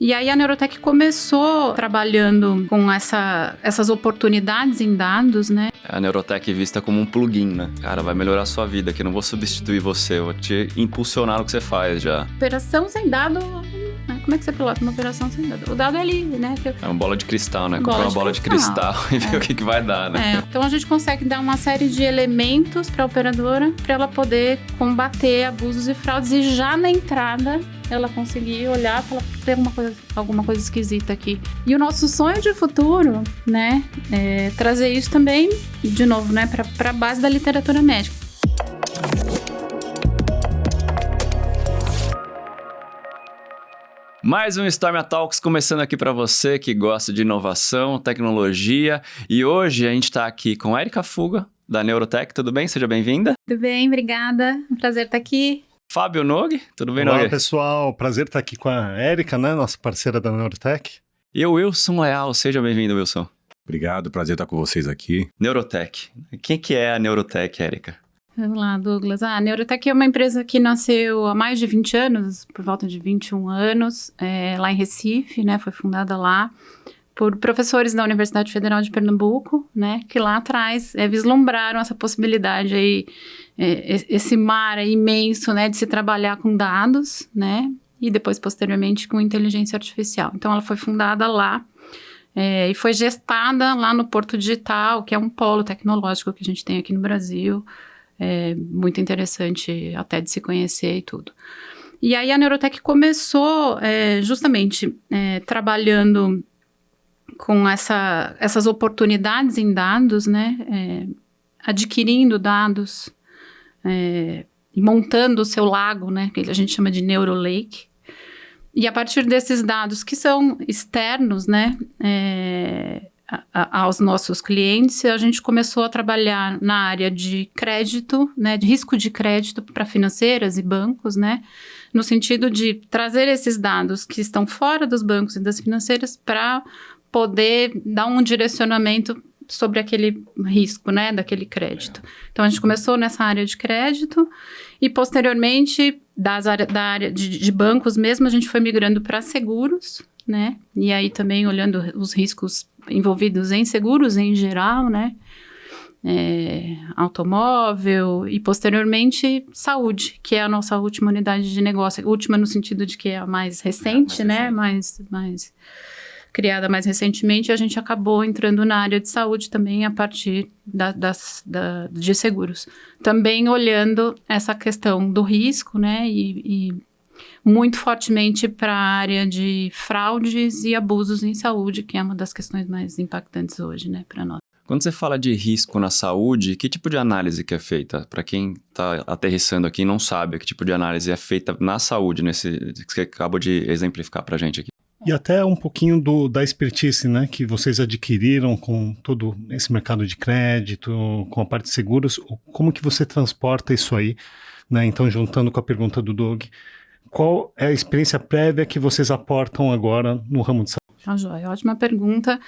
E aí a Neurotech começou trabalhando com essas oportunidades em dados, né? A Neurotech vista como um plugin, né? Cara, vai melhorar a sua vida, que eu não vou substituir você, eu vou te impulsionar no que você faz já. Operação sem dado, né? Como é que você pilota uma operação sem dado? O dado é livre, né? É uma bola de cristal, né? Comprar uma bola de cristal e ver o que vai dar, né? Então a gente consegue dar uma série de elementos para a operadora para ela poder combater abusos e fraudes e já na entrada ela conseguir olhar e falar, tem alguma coisa esquisita aqui. E o nosso sonho de futuro, né, é trazer isso também, de novo, né, para a base da literatura médica. Mais um Stormia Talks começando aqui para você que gosta de inovação, tecnologia. E hoje a gente está aqui com a Érica Fuga, da Neurotech. Tudo bem? Seja bem-vinda. Tudo bem, obrigada. Um prazer estar aqui. Fábio Nogue, tudo bem, Nogue? Olá, pessoal. Prazer estar aqui com a Érica, né? Nossa parceira da Neurotech. E o Wilson Leal. Seja bem-vindo, Wilson. Obrigado, prazer estar com vocês aqui. Neurotech. Quem que é a Neurotech, Érica? Vamos lá, Douglas. A Neurotech é uma empresa que nasceu há mais de 20 anos, por volta de 21 anos, lá em Recife, né? Foi fundada lá por professores da Universidade Federal de Pernambuco, né? Que lá atrás vislumbraram essa possibilidade aí, esse mar aí imenso, né? De se trabalhar com dados, né? E depois, posteriormente, com inteligência artificial. Então, ela foi fundada lá. E foi gestada lá no Porto Digital, que é um polo tecnológico que a gente tem aqui no Brasil. Muito interessante até de se conhecer e tudo. E aí a Neurotech começou justamente trabalhando com essas oportunidades em dados, né? Adquirindo dados e montando o seu lago, né? Que a gente chama de NeuroLake. E a partir desses dados que são externos, né? Aos nossos clientes, a gente começou a trabalhar na área de crédito, né, de risco de crédito para financeiras e bancos, né, no sentido de trazer esses dados que estão fora dos bancos e das financeiras para poder dar um direcionamento sobre aquele risco, né, daquele crédito. Então, a gente começou nessa área de crédito e, posteriormente, da área de bancos mesmo, a gente foi migrando para seguros, né, e aí também olhando os riscos envolvidos em seguros em geral, né, automóvel e posteriormente saúde, que é a nossa última unidade de negócio, última no sentido de que é a mais recente, né, mais criada mais recentemente, a gente acabou entrando na área de saúde também a partir de seguros, também olhando essa questão do risco, né, e muito fortemente para a área de fraudes e abusos em saúde, que é uma das questões mais impactantes hoje, né, para nós. Quando você fala de risco na saúde, que tipo de análise que é feita? Para quem está aterrissando aqui e não sabe, que tipo de análise é feita na saúde, nesse que você acabou de exemplificar para a gente aqui? E até um pouquinho da expertise, né, que vocês adquiriram com todo esse mercado de crédito, com a parte de seguros, como que você transporta isso aí, né? Então, juntando com a pergunta do Doug, qual é a experiência prévia que vocês aportam agora no ramo de saúde? Joia, ótima pergunta.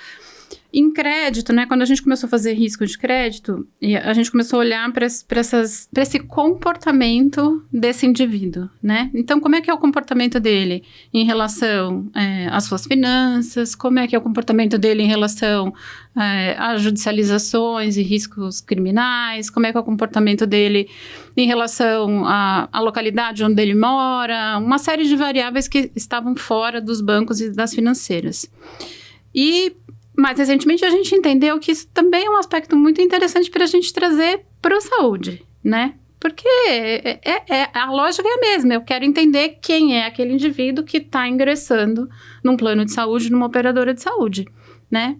Em crédito, né, quando a gente começou a fazer risco de crédito, a gente começou a olhar para esse comportamento desse indivíduo, né? Então, como é que é o comportamento dele em relação às suas finanças? Como é que é o comportamento dele em relação às judicializações e riscos criminais? Como é que é o comportamento dele em relação à localidade onde ele mora? Uma série de variáveis que estavam fora dos bancos e das financeiras. E mais recentemente, a gente entendeu que isso também é um aspecto muito interessante para a gente trazer para a saúde, né? Porque a lógica é a mesma. Eu quero entender quem é aquele indivíduo que está ingressando num plano de saúde, numa operadora de saúde, né?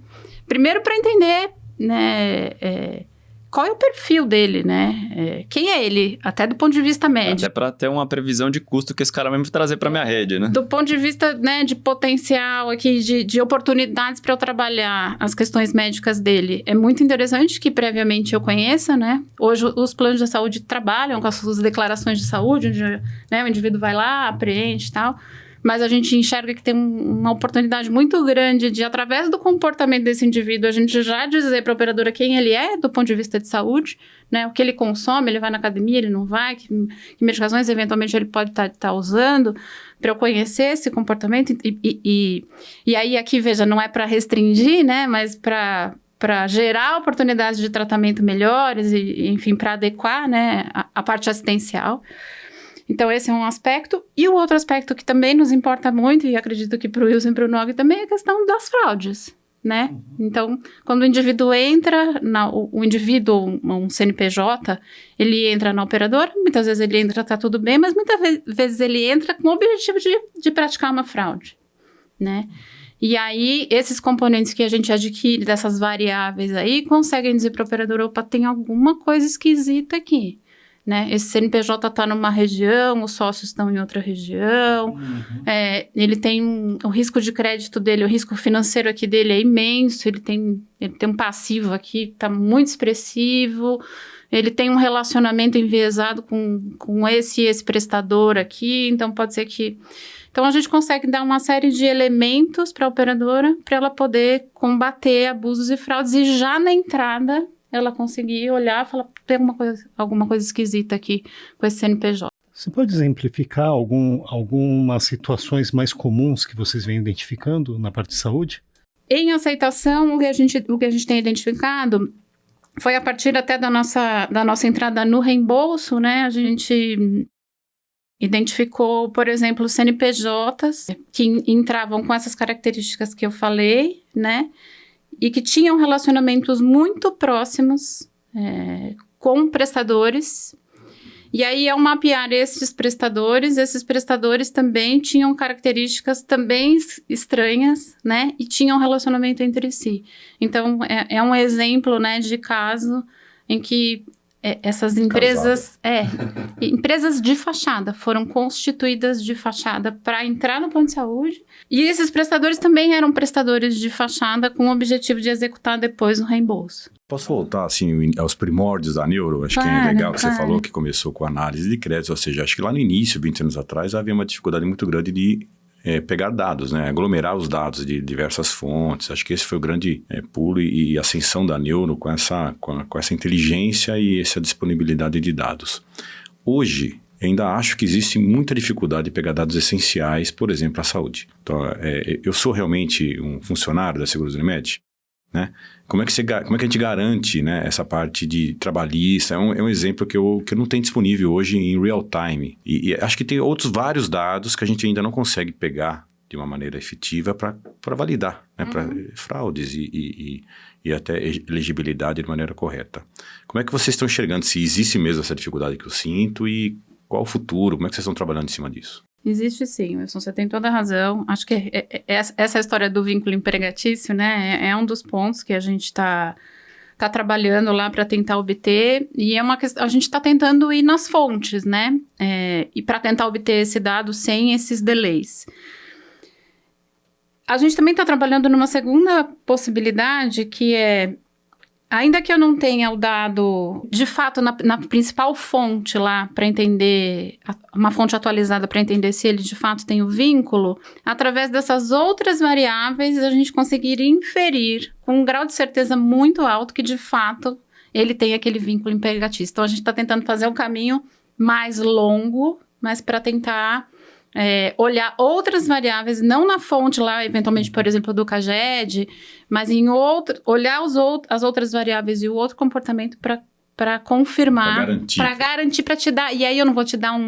Primeiro, para entender, né, qual é o perfil dele, né? Quem é ele, até do ponto de vista médico. Até para ter uma previsão de custo que esse cara vai me trazer para minha rede, né? Do ponto de vista, né, de potencial aqui, de oportunidades para eu trabalhar as questões médicas dele. É muito interessante que previamente eu conheça, né? Hoje os planos de saúde trabalham com as suas declarações de saúde, onde, né, o indivíduo vai lá, preenche e tal. mas a gente enxerga que tem uma oportunidade muito grande de, através do comportamento desse indivíduo, a gente já dizer para a operadora quem ele é do ponto de vista de saúde, né? O que ele consome, ele vai na academia, ele não vai, que medicações eventualmente ele pode estar usando, para eu conhecer esse comportamento. E aí aqui, veja, não é para restringir, né? Mas para gerar oportunidades de tratamento melhores e enfim, para adequar, né, a parte assistencial. Então, esse é um aspecto. E o outro aspecto que também nos importa muito, e acredito que para o Wilson e para o Nog também, é a questão das fraudes, né? Então, quando o indivíduo entra, o indivíduo, um CNPJ, ele entra na operadora, muitas vezes ele entra, tá tudo bem, mas muitas vezes ele entra com o objetivo de praticar uma fraude, né? E aí, esses componentes que a gente adquire dessas variáveis aí, conseguem dizer para a operadora, opa, tem alguma coisa esquisita aqui, né? Esse CNPJ está numa região, os sócios estão em outra região, ele tem o risco de crédito dele, o risco financeiro aqui dele é imenso, ele tem um passivo aqui que está muito expressivo, ele tem um relacionamento enviesado com esse prestador aqui, então pode ser que... Então, a gente consegue dar uma série de elementos para a operadora para ela poder combater abusos e fraudes e já na entrada ela conseguir olhar e falar, tem alguma coisa esquisita aqui com esse CNPJ. Você pode exemplificar algumas situações mais comuns que vocês vêm identificando na parte de saúde? Em aceitação, o que a gente tem identificado foi a partir até da nossa entrada no reembolso, né? A gente identificou, por exemplo, CNPJs que entravam com essas características que eu falei, né? E que tinham relacionamentos muito próximos com prestadores. E aí, ao mapear esses prestadores também tinham características também estranhas, né? E tinham relacionamento entre si. Então, é um exemplo, né, de caso em que essas empresas... empresas de fachada, foram constituídas de fachada para entrar no plano de saúde. E esses prestadores também eram prestadores de fachada com o objetivo de executar depois o reembolso. Posso voltar, assim, aos primórdios da Neuro? Acho que é legal que você falou que começou com análise de crédito, ou seja, acho que lá no início, 20 anos atrás, havia uma dificuldade muito grande de pegar dados, né? Aglomerar os dados de diversas fontes. Acho que esse foi o grande pulo e ascensão da Neuro com essa inteligência e essa disponibilidade de dados. Hoje, ainda acho que existe muita dificuldade de pegar dados essenciais, por exemplo, a saúde. Então, eu sou realmente um funcionário da Seguros Unimed, né? Como é que a gente garante, né, essa parte de trabalhista? É um exemplo que eu não tenho disponível hoje em real time. E acho que tem outros vários dados que a gente ainda não consegue pegar de uma maneira efetiva para validar, né, para fraudes e até elegibilidade de maneira correta. Como é que vocês estão enxergando se existe mesmo essa dificuldade que eu sinto e qual o futuro? Como é que vocês estão trabalhando em cima disso? Existe sim, Wilson, você tem toda a razão. Acho que essa história do vínculo empregatício, né, é um dos pontos que a gente está trabalhando lá para tentar obter, e é uma questão, a gente está tentando ir nas fontes, né, e para tentar obter esse dado sem esses delays. A gente também está trabalhando numa segunda possibilidade, que é, ainda que eu não tenha o dado, de fato, na principal fonte lá, para entender, uma fonte atualizada para entender se ele de fato tem o vínculo, através dessas outras variáveis, a gente conseguir inferir com um grau de certeza muito alto que, de fato, ele tem aquele vínculo empregatício. Então, a gente está tentando fazer um caminho mais longo, mas para tentar olhar outras variáveis, não na fonte lá, eventualmente, por exemplo, do CAGED, mas em olhar as outras variáveis e o outro comportamento para confirmar, para garantir, para te dar, e aí eu não vou te dar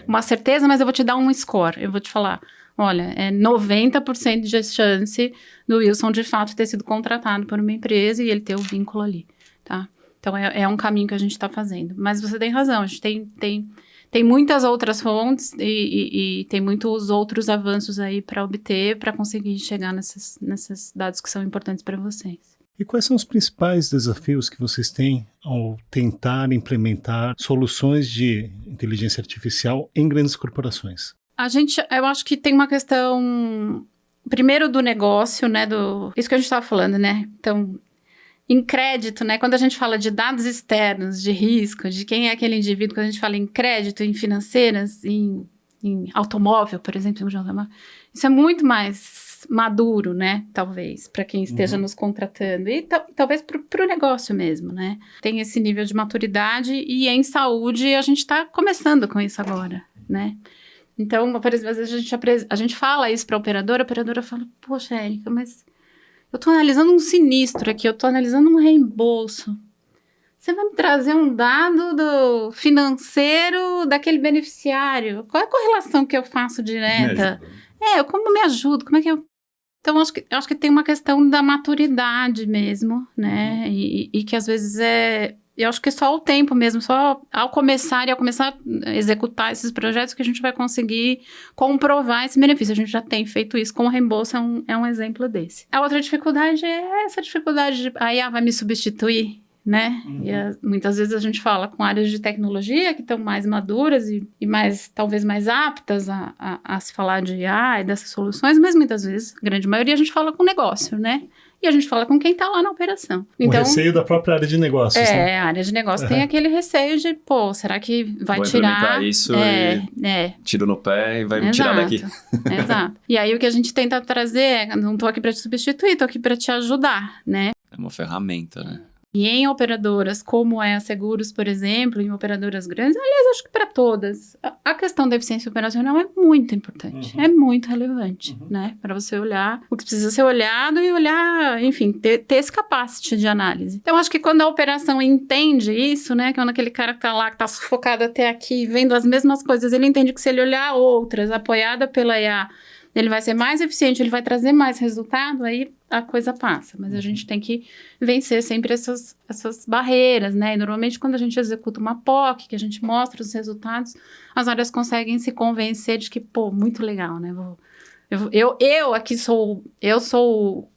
uma certeza, mas eu vou te dar um score, eu vou te falar, olha, 90% de chance do Wilson de fato ter sido contratado por uma empresa e ele ter o vínculo ali, tá? Então é um caminho que a gente está fazendo, mas você tem razão, a gente tem muitas outras fontes e tem muitos outros avanços aí para obter, para conseguir chegar nesses dados que são importantes para vocês. E quais são os principais desafios que vocês têm ao tentar implementar soluções de inteligência artificial em grandes corporações? Eu acho que tem uma questão, primeiro do negócio, né, isso que a gente estava falando, né, então... Em crédito, né? Quando a gente fala de dados externos, de risco, de quem é aquele indivíduo, quando a gente fala em crédito, em financeiras, em em automóvel, por exemplo, isso é muito mais maduro, né? Talvez, para quem esteja nos contratando. E talvez para o negócio mesmo, né? Tem esse nível de maturidade e em saúde a gente está começando com isso agora, né? Então, por exemplo, às vezes a gente fala isso para a operadora fala, poxa, Érica, mas eu estou analisando um sinistro aqui, eu estou analisando um reembolso. Você vai me trazer um dado do financeiro daquele beneficiário? Qual é a correlação que eu faço direta? Como me ajudo? Como é que eu... Então, acho que tem uma questão da maturidade mesmo, né? E que às vezes eu acho que só o tempo mesmo, só ao começar a executar esses projetos que a gente vai conseguir comprovar esse benefício. A gente já tem feito isso com o reembolso, é um exemplo desse. A outra dificuldade é essa dificuldade de a IA vai me substituir, né? E muitas vezes a gente fala com áreas de tecnologia que estão mais maduras e mais, talvez mais aptas a se falar de IA e dessas soluções, mas muitas vezes, a grande maioria, a gente fala com negócio, né? E a gente fala com quem está lá na operação. Então, o receio da própria área de negócios, né? A área de negócio tem aquele receio de, será que vai Vou tirar... implementar isso tiro no pé e vai me tirar daqui. Exato. E aí o que a gente tenta trazer não estou aqui para te substituir, estou aqui para te ajudar, né? É uma ferramenta, né? E em operadoras como a Seguros, por exemplo, em operadoras grandes, aliás, acho que para todas, a questão da eficiência operacional é muito importante, é muito relevante, né? Para você olhar o que precisa ser olhado e olhar, enfim, ter esse capacity de análise. Então, acho que quando a operação entende isso, né? Quando aquele cara que tá lá, que tá sufocado até aqui, vendo as mesmas coisas, ele entende que se ele olhar outras, apoiada pela IA, ele vai ser mais eficiente, ele vai trazer mais resultado, aí a coisa passa. Mas a gente tem que vencer sempre essas barreiras, né? E normalmente quando a gente executa uma POC, que a gente mostra os resultados, as áreas conseguem se convencer de que, muito legal, né? Eu aqui sou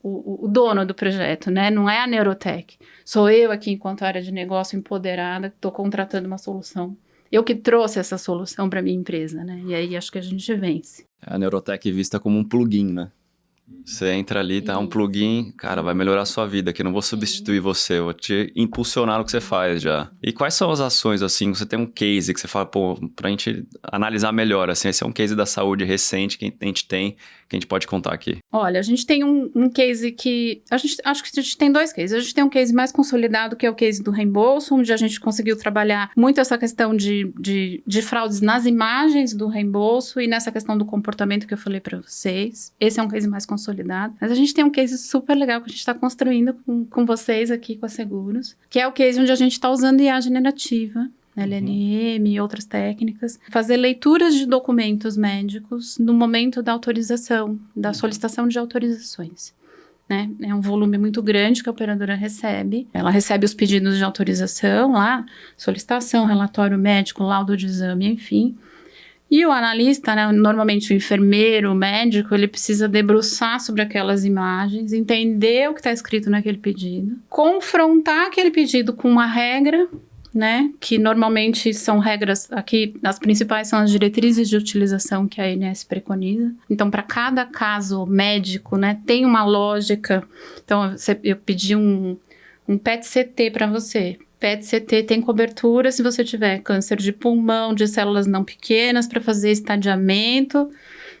o dono do projeto, né? Não é a Neurotech. Sou eu aqui, enquanto área de negócio empoderada, que estou contratando uma solução. Eu que trouxe essa solução para minha empresa, né? E aí acho que a gente vence. A Neurotech vista como um plugin, né? Você entra ali, tá um plugin, cara, vai melhorar a sua vida, que eu não vou substituir você, eu vou te impulsionar no que você faz já. E quais são as ações, assim, você tem um case que você fala, pra gente analisar melhor, assim, esse é um case da saúde recente que a gente tem, que a gente pode contar aqui? Olha, a gente tem um case que... acho que a gente tem 2 cases. A gente tem um case mais consolidado, que é o case do reembolso, onde a gente conseguiu trabalhar muito essa questão de fraudes nas imagens do reembolso e nessa questão do comportamento que eu falei para vocês. Esse é um case mais consolidado. Mas a gente tem um case super legal que a gente está construindo com vocês aqui, com a Seguros, que é o case onde a gente está usando IA generativa, LLM e outras técnicas, fazer leituras de documentos médicos no momento da autorização, da solicitação de autorizações, né? É um volume muito grande que a operadora recebe. Ela recebe os pedidos de autorização lá, solicitação, relatório médico, laudo de exame, enfim. E o analista, né, normalmente o enfermeiro, o médico, ele precisa debruçar sobre aquelas imagens, entender o que está escrito naquele pedido, confrontar aquele pedido com uma regra, né, que normalmente são regras, aqui as principais são as diretrizes de utilização que a ANS preconiza. Então, para cada caso médico, né, tem uma lógica. Então, eu pedi um PET-CT para você. PET-CT tem cobertura se você tiver câncer de pulmão, de células não pequenas, para fazer estadiamento.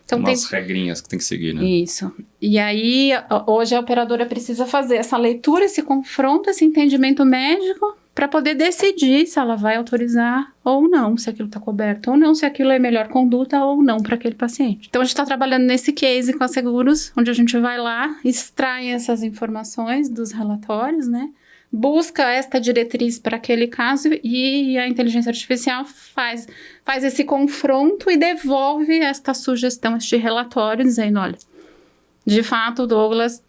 Então, umas regrinhas que tem que seguir, né? Isso. E aí, hoje a operadora precisa fazer essa leitura, esse confronto, esse entendimento médico, para poder decidir se ela vai autorizar ou não, se aquilo está coberto ou não, se aquilo é melhor conduta ou não para aquele paciente. Então, a gente está trabalhando nesse case com a Seguros, onde a gente vai lá, extrai essas informações dos relatórios, né? Busca esta diretriz para aquele caso e a inteligência artificial faz esse confronto e devolve esta sugestão, este relatório, dizendo, olha, de fato, Douglas...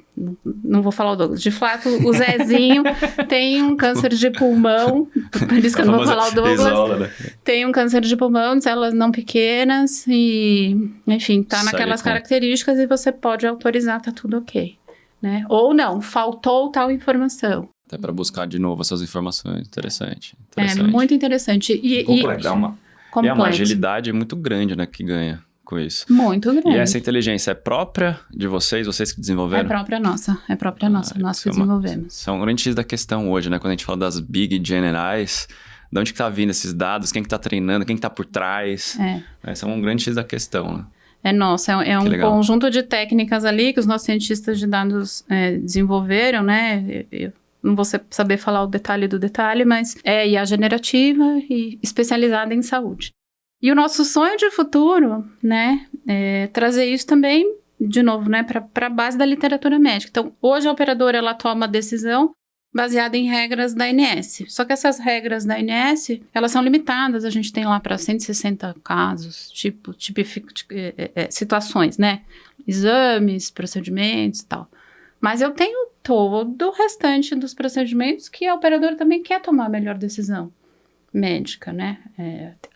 Não vou falar o Douglas. De fato, o Zezinho tem um câncer de pulmão. Por isso que eu não vou falar o Douglas. Isola, né? Tem um câncer de pulmão, células não pequenas e, enfim, tá naquelas características e você pode autorizar, tá tudo ok, né? Ou não, faltou tal informação. Até para buscar de novo essas informações. Interessante. É muito interessante. É uma agilidade muito grande, né, que ganha com isso. Muito grande. E essa inteligência é própria de vocês que desenvolveram? É própria nossa, nós que desenvolvemos. São grandes da questão hoje, né? Quando a gente fala das Big Gen AIs, De onde que tá vindo esses dados? Quem que tá treinando? Quem que tá por trás? Esse é um grande X da questão, né? É um legal. conjunto de técnicas ali que os nossos cientistas de dados desenvolveram, né? Eu não vou saber falar o detalhe do detalhe, mas é IA generativa e especializada em saúde. E o nosso sonho de futuro, né, é trazer isso também, de novo, né, para a base da literatura médica. Então, hoje a operadora, ela toma a decisão baseada em regras da ANS. Só que essas regras da ANS, elas são limitadas. A gente tem lá para 160 casos, situações, né? Exames, procedimentos e tal. Mas eu tenho todo o restante dos procedimentos que a operadora também quer tomar a melhor decisão médica, né?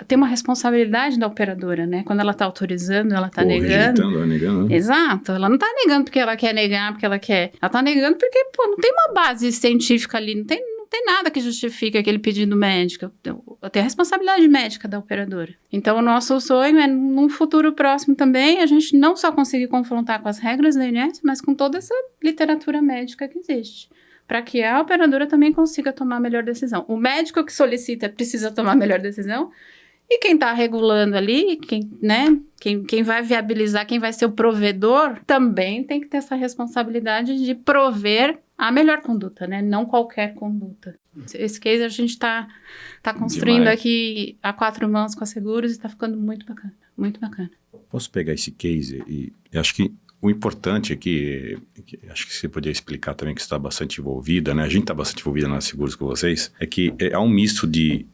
Tem uma responsabilidade da operadora, né? Quando ela está autorizando, ela está negando. Negando. Exato, ela não está negando porque ela quer negar, porque ela quer. Ela está negando porque, não tem uma base científica ali, não tem nada que justifique aquele pedido médico. Tem a responsabilidade médica da operadora. Então, o nosso sonho é, num futuro próximo também, a gente não só conseguir confrontar com as regras da ANS, mas com toda essa literatura médica que existe, para que a operadora também consiga tomar a melhor decisão. O médico que solicita precisa tomar a melhor decisão, e quem está regulando ali, quem vai viabilizar, quem vai ser o provedor, também tem que ter essa responsabilidade de prover a melhor conduta, né? Não qualquer conduta. Esse case a gente está construindo aqui a 4 mãos com a Seguros e está ficando muito bacana, muito bacana. Posso pegar esse case e acho que o importante aqui, acho que você poderia explicar também que você está bastante envolvida, né? A gente está bastante envolvida na Seguros com vocês, é que há um misto de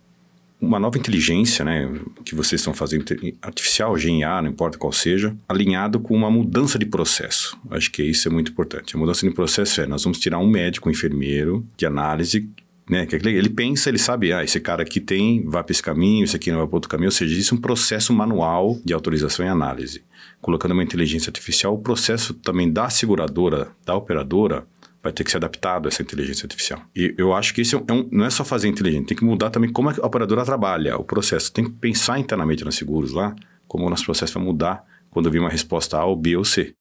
uma nova inteligência, né, que vocês estão fazendo, artificial, GNA, não importa qual seja, alinhado com uma mudança de processo. Acho que isso é muito importante. A mudança de processo nós vamos tirar um médico, um enfermeiro de análise, né, que ele pensa, ele sabe, esse cara aqui vai para esse caminho, esse aqui não vai para outro caminho, ou seja, isso é um processo manual de autorização e análise. Colocando uma inteligência artificial, o processo também da seguradora, da operadora, vai ter que ser adaptado a essa inteligência artificial. E eu acho que isso não é só fazer inteligente, tem que mudar também como a operadora trabalha o processo. Tem que pensar internamente nas seguros lá, como o nosso processo vai mudar quando vir uma resposta A ou B ou C.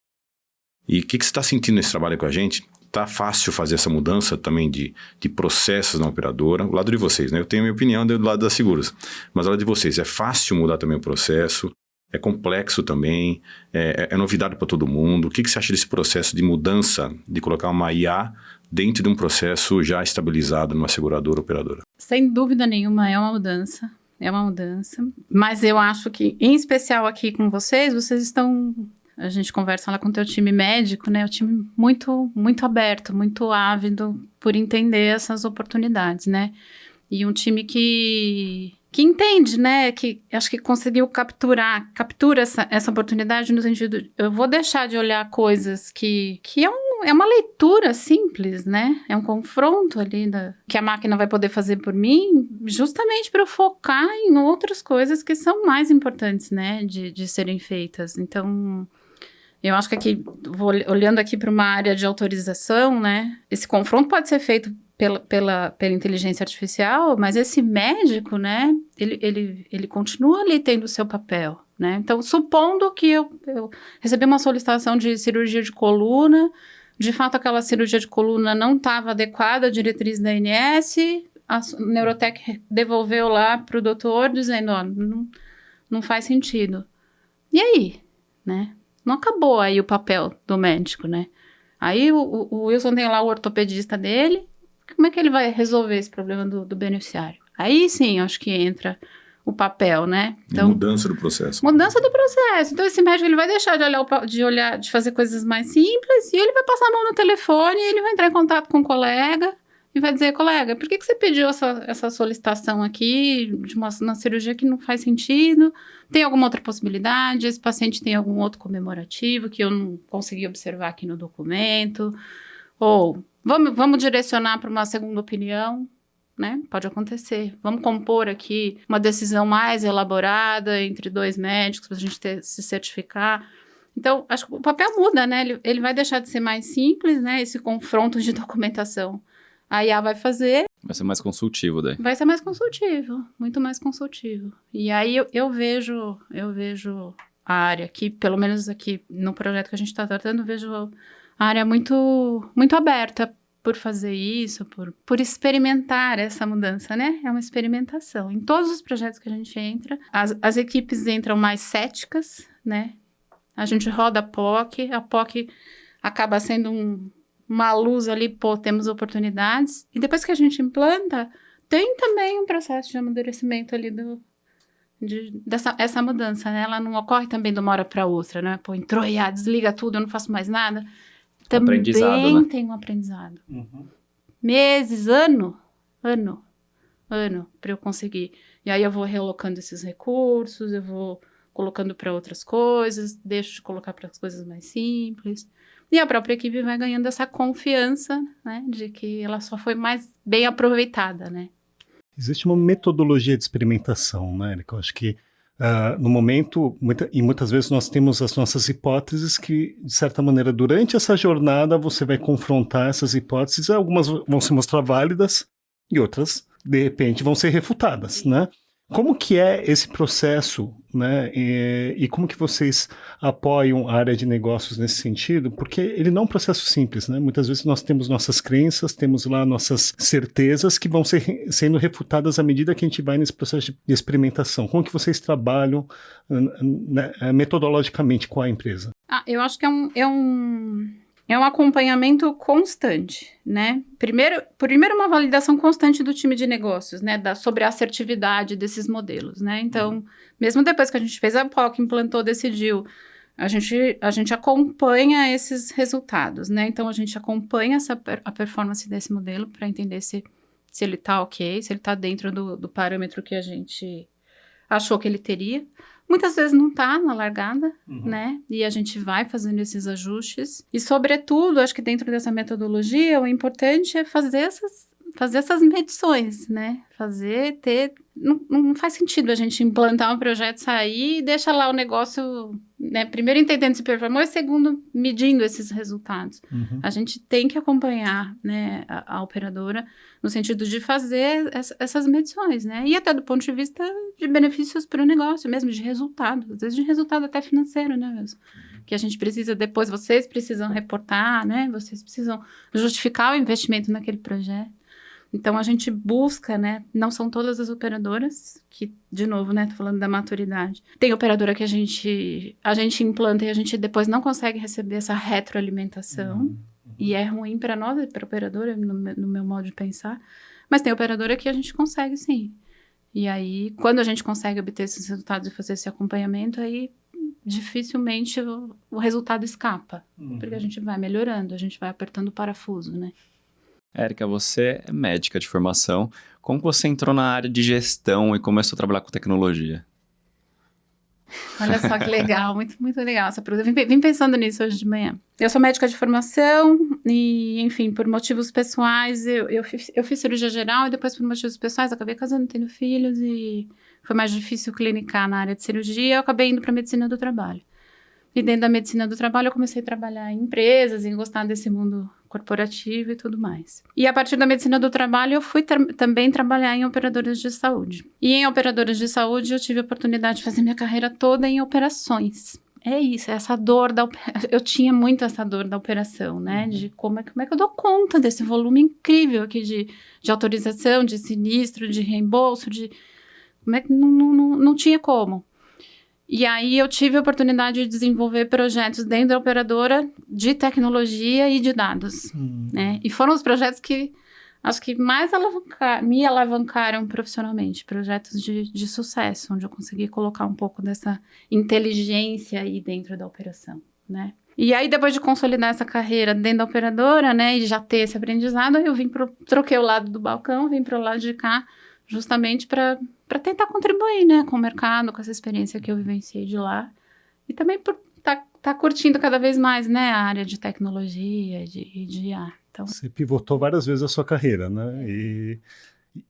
E o que você está sentindo nesse trabalho com a gente? Está fácil fazer essa mudança também de processos na operadora? O lado de vocês, né? Eu tenho a minha opinião do lado das seguros, mas o lado de vocês, é fácil mudar também o processo? É complexo também, é novidade para todo mundo. O que você acha desse processo de mudança, de colocar uma IA dentro de um processo já estabilizado numa seguradora operadora? Sem dúvida nenhuma, é uma mudança. Mas eu acho que, em especial aqui com vocês estão... A gente conversa lá com o teu time médico, né? O time muito, muito aberto, muito ávido por entender essas oportunidades, né? E um time que entende, né, que acho que conseguiu captura essa oportunidade no sentido de, eu vou deixar de olhar coisas que é uma leitura simples, né, é um confronto ali que a máquina vai poder fazer por mim, justamente para eu focar em outras coisas que são mais importantes, né, de serem feitas. Então, eu acho que aqui, olhando aqui para uma área de autorização, né, esse confronto pode ser feito pela inteligência artificial, mas esse médico, né, ele continua ali tendo o seu papel, né? Então, supondo que eu recebi uma solicitação de cirurgia de coluna, de fato aquela cirurgia de coluna não estava adequada à diretriz da ANS, a Neurotech devolveu lá para o doutor dizendo, não faz sentido. E aí, né? Não acabou aí o papel do médico, né? Aí o Wilson tem lá o ortopedista dele. Como é que ele vai resolver esse problema do beneficiário? Aí sim, acho que entra o papel, né? Então, mudança do processo. Mudança do processo. Então, esse médico ele vai deixar de fazer coisas mais simples e ele vai passar a mão no telefone, ele vai entrar em contato com o colega e vai dizer, colega, por que você pediu essa solicitação aqui de uma cirurgia que não faz sentido? Tem alguma outra possibilidade? Esse paciente tem algum outro comemorativo que eu não consegui observar aqui no documento? Ou... Vamos direcionar para uma segunda opinião, né? Pode acontecer. Vamos compor aqui uma decisão mais elaborada entre 2 médicos para a gente se certificar. Então, acho que o papel muda, né? Ele vai deixar de ser mais simples, né? Esse confronto de documentação. A IA vai fazer. Vai ser mais consultivo daí. Vai ser mais consultivo, muito mais consultivo. E aí eu vejo a área aqui, pelo menos aqui no projeto que a gente está tratando, vejo a área muito, muito aberta por fazer isso, por experimentar essa mudança, né? É uma experimentação. Em todos os projetos que a gente entra, as equipes entram mais céticas, né? A gente roda a POC acaba sendo uma luz ali, temos oportunidades. E depois que a gente implanta, tem também um processo de amadurecimento ali essa mudança, né? Ela não ocorre também de uma hora para outra, né? Entrou IA, desliga tudo, eu não faço mais nada. Também né? Tem um aprendizado. Meses, ano para eu conseguir. E aí eu vou realocando esses recursos, eu vou colocando para outras coisas, deixo de colocar para as coisas mais simples. E a própria equipe vai ganhando essa confiança, né? De que ela só foi mais bem aproveitada, né? Existe uma metodologia de experimentação, né, Érica? Eu acho que no momento, muitas vezes nós temos as nossas hipóteses que, de certa maneira, durante essa jornada você vai confrontar essas hipóteses, algumas vão se mostrar válidas e outras, de repente, vão ser refutadas, né? Como que é esse processo, né? E como que vocês apoiam a área de negócios nesse sentido? Porque ele não é um processo simples, né? Muitas vezes nós temos nossas crenças, temos lá nossas certezas que vão sendo refutadas à medida que a gente vai nesse processo de experimentação. Como que vocês trabalham metodologicamente com a empresa? Eu acho que é um acompanhamento constante, né? Primeiro uma validação constante do time de negócios, né? Sobre a assertividade desses modelos, né? Então, mesmo depois que a gente fez a POC, implantou, decidiu, a gente acompanha esses resultados, né? Então, a gente acompanha a performance desse modelo para entender se ele está ok, se ele está dentro do parâmetro que a gente achou que ele teria. Muitas vezes não está na largada, né? E a gente vai fazendo esses ajustes. E, sobretudo, acho que dentro dessa metodologia, o importante é fazer essas medições, né? Não faz sentido a gente implantar um projeto, sair e deixar lá o negócio, né? Primeiro entendendo se performou e segundo medindo esses resultados. A gente tem que acompanhar, né, a operadora no sentido de fazer essas medições, né? E até do ponto de vista de benefícios para o negócio mesmo, de resultado. Às vezes de resultado até financeiro, né, mesmo? Que a gente precisa depois, vocês precisam reportar, né? Vocês precisam justificar o investimento naquele projeto. Então, a gente busca, né? Não são todas as operadoras que, de novo, né? Tô falando da maturidade. Tem operadora que a gente implanta e a gente depois não consegue receber essa retroalimentação. E é ruim para nós e para a operadora, no meu modo de pensar. Mas tem operadora que a gente consegue, sim. E aí, quando a gente consegue obter esses resultados e fazer esse acompanhamento, aí dificilmente o resultado escapa. Porque a gente vai melhorando, a gente vai apertando o parafuso, né? Érica, você é médica de formação. Como você entrou na área de gestão e começou a trabalhar com tecnologia? Olha só que legal, muito, muito legal essa pergunta. Eu vim pensando nisso hoje de manhã. Eu sou médica de formação e, enfim, por motivos pessoais, eu fiz cirurgia geral e depois por motivos pessoais acabei casando, tendo filhos e foi mais difícil clinicar na área de cirurgia, eu acabei indo para a medicina do trabalho. E dentro da medicina do trabalho eu comecei a trabalhar em empresas e gostar desse mundo corporativo e tudo mais. E a partir da medicina do trabalho eu fui também trabalhar em operadoras de saúde. E em operadoras de saúde eu tive a oportunidade de fazer minha carreira toda em operações. É isso, essa dor eu tinha muito essa dor da operação, né? De como é que eu dou conta desse volume incrível aqui de autorização, de sinistro, de reembolso, como é que não tinha como. E aí eu tive a oportunidade de desenvolver projetos dentro da operadora de tecnologia e de dados, né? E foram os projetos que acho que mais me alavancaram profissionalmente, projetos de sucesso, onde eu consegui colocar um pouco dessa inteligência aí dentro da operação, né? E aí, depois de consolidar essa carreira dentro da operadora, né, e já ter esse aprendizado, aí eu troquei o lado do balcão, vim para o lado de cá, justamente para tentar contribuir, né, com o mercado, com essa experiência que eu vivenciei de lá. E também por tá curtindo cada vez mais, né, a área de tecnologia e de IA. Então... Você pivotou várias vezes a sua carreira, né?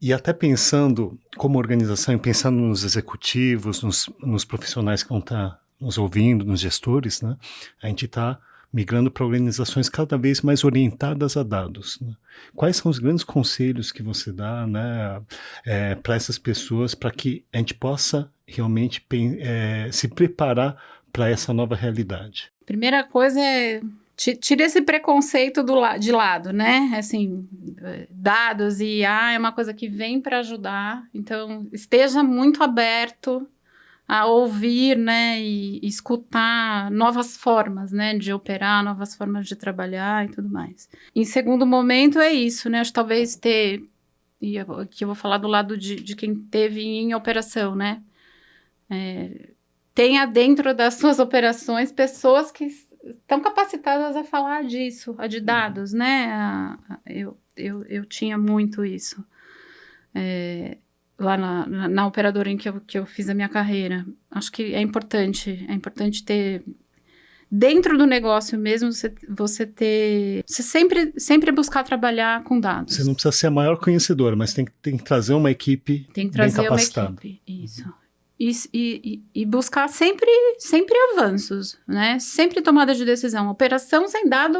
E até pensando como organização, e pensando nos executivos, nos profissionais que vão estar nos ouvindo, nos gestores, né? A gente está migrando para organizações cada vez mais orientadas a dados, né? Quais são os grandes conselhos que você dá, né, para essas pessoas, para que a gente possa realmente se preparar para essa nova realidade? Primeira coisa é tira esse preconceito de lado, né? Assim, dados e IA é uma coisa que vem para ajudar. Então, esteja muito aberto a ouvir, né? E escutar novas formas, né? De operar, novas formas de trabalhar e tudo mais. Em segundo momento, é isso, né? Acho que talvez e aqui eu vou falar do lado de quem teve em operação, né? Tenha dentro das suas operações pessoas que estão capacitadas a falar disso, de dados, né? Eu tinha muito isso lá na operadora em que eu fiz a minha carreira. Acho que é importante ter dentro do negócio mesmo, você sempre buscar trabalhar com dados. Você não precisa ser a maior conhecedora, mas tem que trazer uma equipe bem capacitada. Isso. E buscar sempre avanços, né? Sempre tomada de decisão. Operação sem dado,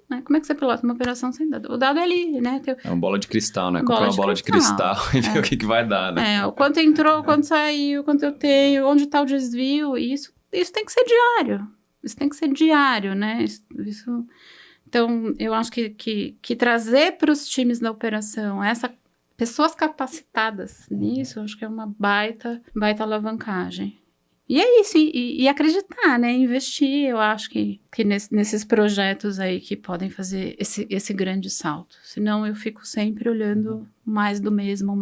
né? Como é que você pilota uma operação sem dado? O dado é ali, né? É uma bola de cristal, né? Comprar uma bola de cristal e ver o que vai dar, né? O quanto entrou, quanto saiu, quanto eu tenho, onde está o desvio. Isso tem que ser diário. Isso tem que ser diário, né? Então, eu acho que trazer para os times da operação pessoas capacitadas nisso, acho que é uma baita alavancagem. E é isso, e acreditar, né? Investir, eu acho que nesses projetos aí que podem fazer esse grande salto. Senão eu fico sempre olhando mais do mesmo.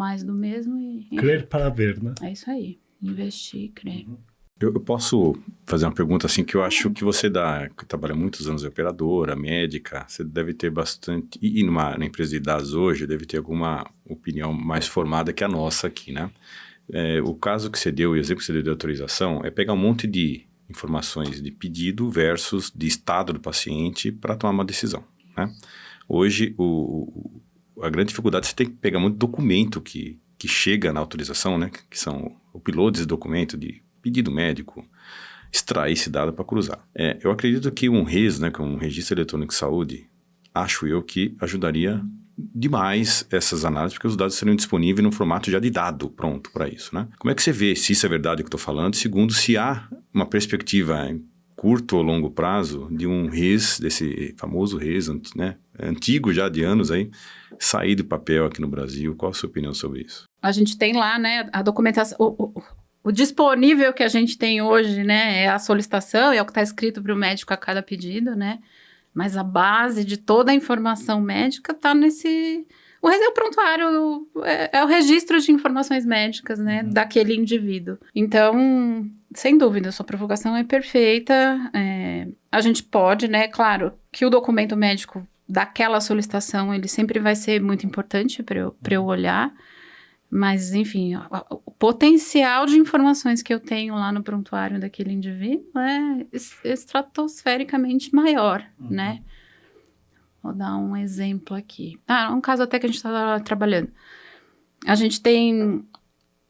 Crer para ver, né? É isso aí, investir, crer. Eu posso fazer uma pergunta assim que eu acho que você que trabalha muitos anos de operadora, médica, você deve ter bastante, e na empresa de dados hoje, deve ter alguma opinião mais formada que a nossa aqui, né? O caso que você deu, o exemplo que você deu de autorização, é pegar um monte de informações de pedido versus de estado do paciente para tomar uma decisão, né? Hoje, a grande dificuldade é você ter que pegar muito documento que chega na autorização, né? Que são o upload desse documento de pedido médico, extrair esse dado para cruzar. Eu acredito que um RES, né, que é um Registro Eletrônico de Saúde, acho eu que ajudaria demais essas análises, porque os dados seriam disponíveis no formato já de dado pronto para isso, né? Como é que você vê se isso é verdade o que eu estou falando? Segundo, se há uma perspectiva em curto ou longo prazo de um RES, desse famoso RES, né, antigo já de anos aí, sair do papel aqui no Brasil. Qual a sua opinião sobre isso? A gente tem lá, né, a documentação... O disponível que a gente tem hoje, né, é a solicitação, é o que está escrito para o médico a cada pedido, né? Mas a base de toda a informação médica está nesse... O RES é o prontuário, é o registro de informações médicas, né, daquele indivíduo. Então, sem dúvida, sua provocação é perfeita. A gente pode, né, claro, que o documento médico daquela solicitação, ele sempre vai ser muito importante para eu olhar. Mas, enfim, o potencial de informações que eu tenho lá no prontuário daquele indivíduo é estratosfericamente maior, né? Vou dar um exemplo aqui. Um caso até que a gente está trabalhando. A gente tem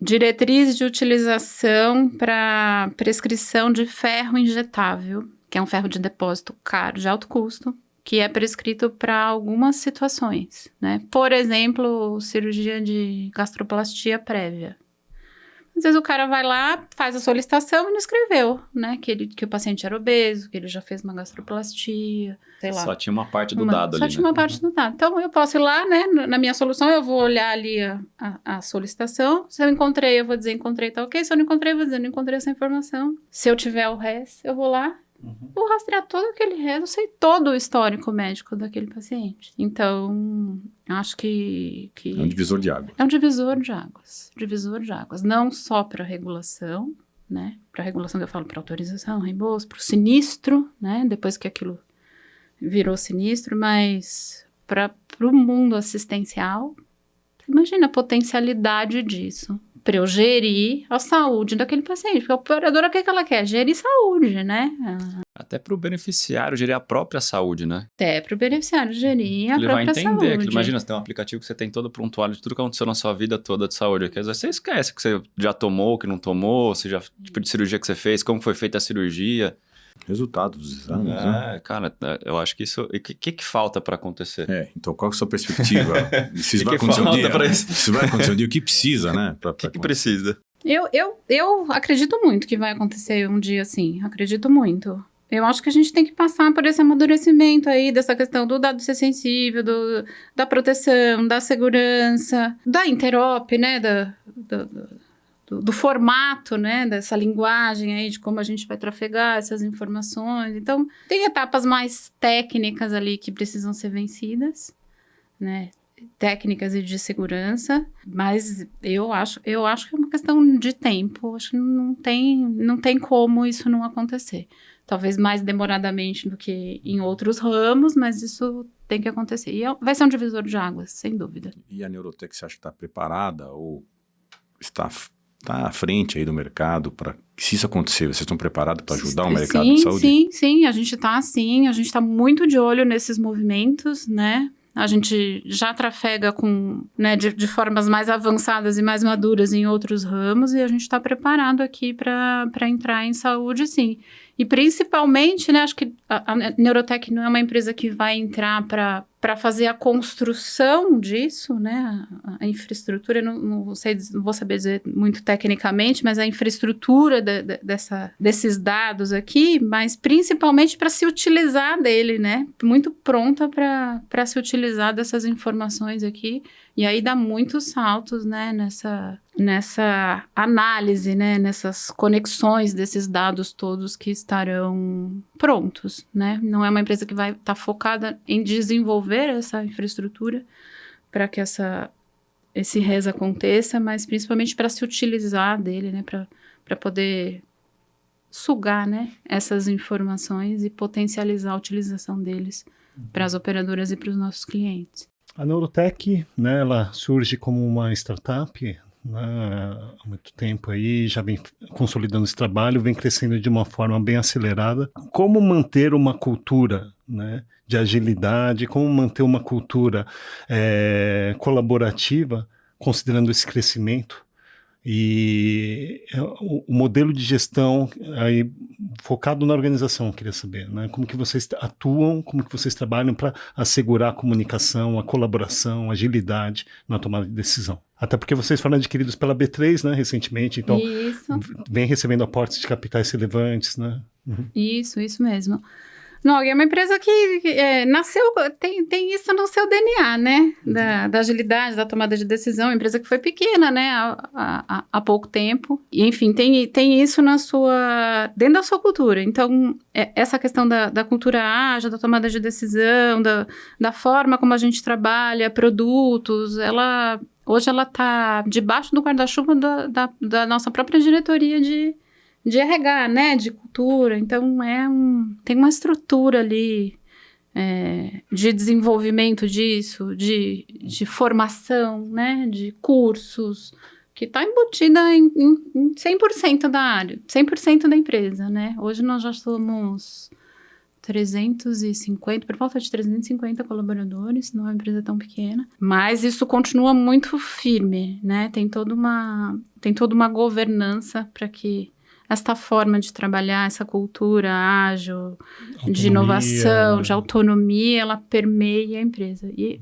diretriz de utilização para prescrição de ferro injetável, que é um ferro de depósito caro, de alto custo, que é prescrito para algumas situações, né? Por exemplo, cirurgia de gastroplastia prévia. Às vezes o cara vai lá, faz a solicitação e não escreveu, né? Que o paciente era obeso, que ele já fez uma gastroplastia, sei lá. Só tinha uma parte do dado ali, Só tinha uma parte do dado. Então, eu posso ir lá, né? Na minha solução, eu vou olhar ali a solicitação. Se eu encontrei, eu vou dizer encontrei, tá ok. Se eu não encontrei, eu vou dizer não encontrei essa informação. Se eu tiver o resto, eu vou lá. Vou rastrear todo aquele resto, eu sei todo o histórico médico daquele paciente. Então, acho que... É um divisor de águas. É um divisor de águas. Divisor de águas. Não só para regulação, né? Para regulação, eu falo para autorização, reembolso, para o sinistro, né? Depois que aquilo virou sinistro, mas para o mundo assistencial, imagina a potencialidade disso. Para eu gerir a saúde daquele paciente. Porque a operadora, o que ela quer? Gerir saúde, né? Até para o beneficiário gerir a própria saúde, né? Até para o beneficiário gerir a própria saúde. Ele vai entender. Que, imagina, você tem um aplicativo que você tem todo o prontuário de tudo que aconteceu na sua vida toda de saúde. Que às vezes você esquece que você já tomou, que não tomou, tipo de cirurgia que você fez, como foi feita a cirurgia. Resultado dos exames, né? Cara, eu acho que isso... O que falta para acontecer? Então qual é a sua perspectiva? Se vai acontecer um dia, se vai acontecer um dia, o que precisa, né? O que precisa? Eu acredito muito que vai acontecer um dia assim. Acredito muito. eu acho que a gente tem que passar por esse amadurecimento aí, dessa questão do dado ser sensível, da proteção, da segurança, da interop, né, do formato, né, dessa linguagem aí, de como a gente vai trafegar essas informações. Então, tem etapas mais técnicas ali que precisam ser vencidas, né, técnicas e de segurança, mas eu acho que é uma questão de tempo, acho que não tem como isso não acontecer. Talvez mais demoradamente do que em outros ramos, mas isso tem que acontecer. E vai ser um divisor de águas, sem dúvida. E a Neurotech, você acha que está preparada ou está à frente aí do mercado para que, se isso acontecer, vocês estão preparados para ajudar o mercado de saúde? Sim, a gente está muito de olho nesses movimentos, né? A gente já trafega né, de formas mais avançadas e mais maduras em outros ramos, e a gente está preparado aqui para entrar em saúde, sim. E principalmente, né, acho que a Neurotech não é uma empresa que vai entrar para fazer a construção disso, né, a infraestrutura, não vou saber dizer muito tecnicamente, mas a infraestrutura desses dados aqui, mas principalmente para se utilizar dele, né, muito pronta para se utilizar dessas informações aqui, e aí dá muitos saltos, né, nessa análise, né, nessas conexões desses dados todos que estarão prontos, né? Não é uma empresa que vai estar focada em desenvolver essa infraestrutura para que esse RES aconteça, mas principalmente para se utilizar dele, né, para poder sugar, né, essas informações e potencializar a utilização deles para as operadoras e para os nossos clientes. A Neurotech, né, ela surge como uma startup, né, há muito tempo aí, já vem consolidando esse trabalho, vem crescendo de uma forma bem acelerada. Como manter uma cultura, né, de agilidade, como manter uma cultura colaborativa, considerando esse crescimento? E o modelo de gestão aí, focado na organização, eu queria saber, né? Como que vocês atuam, como que vocês trabalham para assegurar a comunicação, a colaboração, a agilidade na tomada de decisão. Até porque vocês foram adquiridos pela B3, né, recentemente, então vem recebendo aportes de capitais relevantes, né? Uhum. Isso mesmo. Não, é uma empresa que nasceu, tem isso no seu DNA, né? Da agilidade, da tomada de decisão. Uma empresa que foi pequena, né? Há pouco tempo. E, enfim, tem isso dentro da sua cultura. Então, essa questão da cultura ágil, da tomada de decisão, da forma como a gente trabalha produtos, hoje ela está debaixo do guarda-chuva da nossa própria diretoria de RH, né, de cultura. Então, tem uma estrutura ali de desenvolvimento disso, de formação, né, de cursos, que está embutida em 100% da área, 100% da empresa, né. Hoje nós já somos 350, por volta de 350 colaboradores, não é uma empresa tão pequena, mas isso continua muito firme, né, tem toda uma governança para que esta forma de trabalhar, essa cultura ágil, de inovação, de autonomia, ela permeia a empresa. E,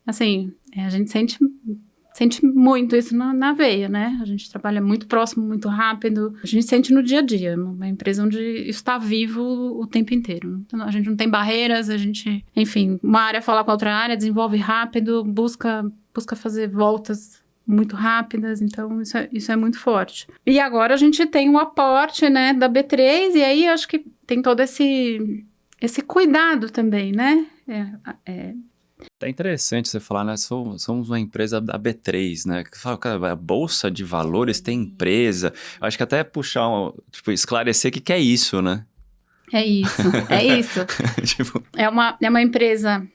assim, a gente sente muito isso na veia, né? A gente trabalha muito próximo, muito rápido. A gente sente no dia a dia, uma empresa onde isso está vivo o tempo inteiro. Então, a gente não tem barreiras, enfim, uma área fala com a outra área, desenvolve rápido, busca fazer voltas muito rápidas, então isso é muito forte. E agora a gente tem o aporte, né, da B3, e aí acho que tem todo esse cuidado também, né? É interessante você falar, né? Somos uma empresa da B3, né? Que fala, cara, a Bolsa de Valores tem empresa. Eu acho que até esclarecer o que é isso, né? É isso. É uma empresa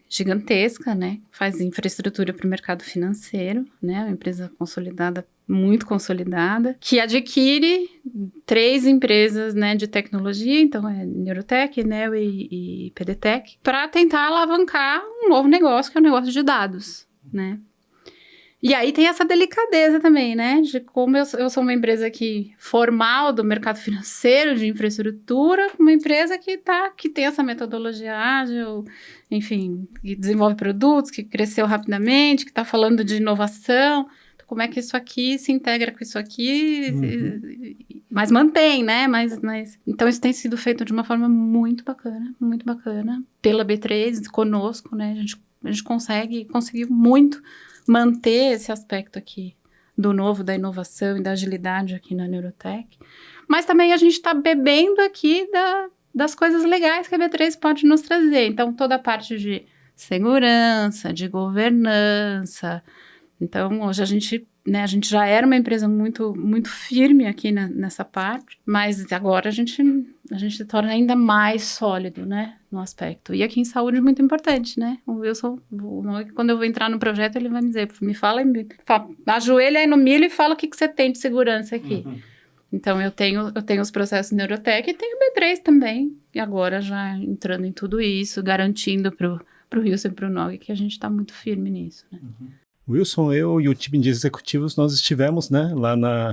gigantesca, né? Faz infraestrutura para o mercado financeiro, né? Uma empresa consolidada, muito consolidada, que adquire 3 empresas, né, de tecnologia, então Neurotech, Neo e PDTech, para tentar alavancar um novo negócio, que é o negócio de dados, né? E aí tem essa delicadeza também, né? De como eu sou uma empresa formal do mercado financeiro, de infraestrutura, uma empresa que tem essa metodologia ágil, enfim, que desenvolve produtos, que cresceu rapidamente, que está falando de inovação. Então, como é que isso aqui se integra com isso aqui, mas mantém, né? Então, isso tem sido feito de uma forma muito bacana, pela B3, conosco, né? A gente conseguiu muito manter esse aspecto aqui do novo, da inovação e da agilidade aqui na Neurotech. Mas também a gente está bebendo aqui das coisas legais que a B3 pode nos trazer. Então, toda a parte de segurança, de governança. Então, hoje a gente já era uma empresa muito, muito firme aqui nessa parte, mas agora a gente se torna ainda mais sólido, né, no aspecto. E aqui em saúde é muito importante, né? O Wilson, quando eu vou entrar no projeto, ele vai me dizer, ajoelha aí no milho e fala o que você tem de segurança aqui. Então, eu tenho os processos Neurotech e tenho o B3 também. E agora já entrando em tudo isso, garantindo pro Wilson e pro Nog que a gente está muito firme nisso, né? Wilson, eu e o time de executivos, nós estivemos, né,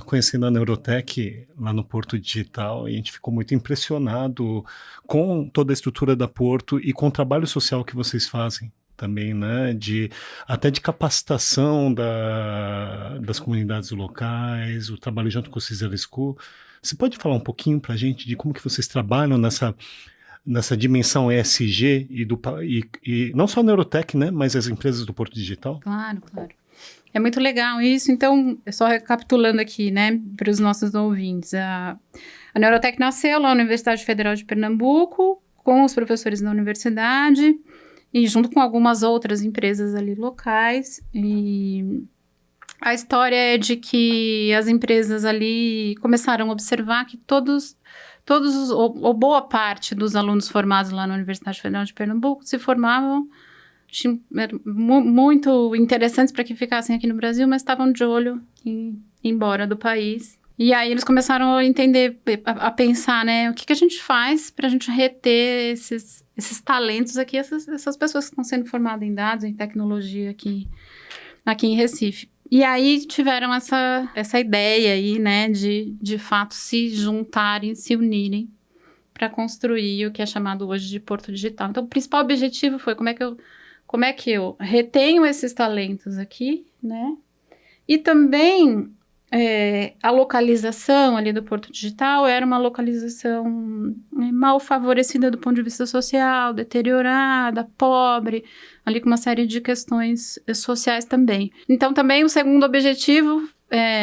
conhecendo a Neurotech lá no Porto Digital, e a gente ficou muito impressionado com toda a estrutura da Porto e com o trabalho social que vocês fazem também, né, até de capacitação das comunidades locais, o trabalho junto com o Cesar School. Você pode falar um pouquinho para a gente de como que vocês trabalham nessa dimensão ESG e não só a Neurotech, né, mas as empresas do Porto Digital? Claro. É muito legal isso. Então, só recapitulando aqui, né, para os nossos ouvintes. A Neurotech nasceu lá na Universidade Federal de Pernambuco, com os professores da universidade e junto com algumas outras empresas ali locais. E a história é de que as empresas ali começaram a observar que ou boa parte dos alunos formados lá na Universidade Federal de Pernambuco se formavam muito interessantes para que ficassem aqui no Brasil, mas estavam de olho em ir embora do país. E aí eles começaram a entender, a pensar, né, o que a gente faz para a gente reter esses talentos aqui, essas pessoas que estão sendo formadas em dados, em tecnologia aqui em Recife. E aí tiveram essa ideia aí, né, de fato se juntarem, se unirem para construir o que é chamado hoje de Porto Digital. Então, o principal objetivo foi como é que eu retenho esses talentos aqui, né? E também a localização ali do Porto Digital era uma localização mal favorecida do ponto de vista social, deteriorada, pobre, ali com uma série de questões sociais também. Então, também o segundo objetivo,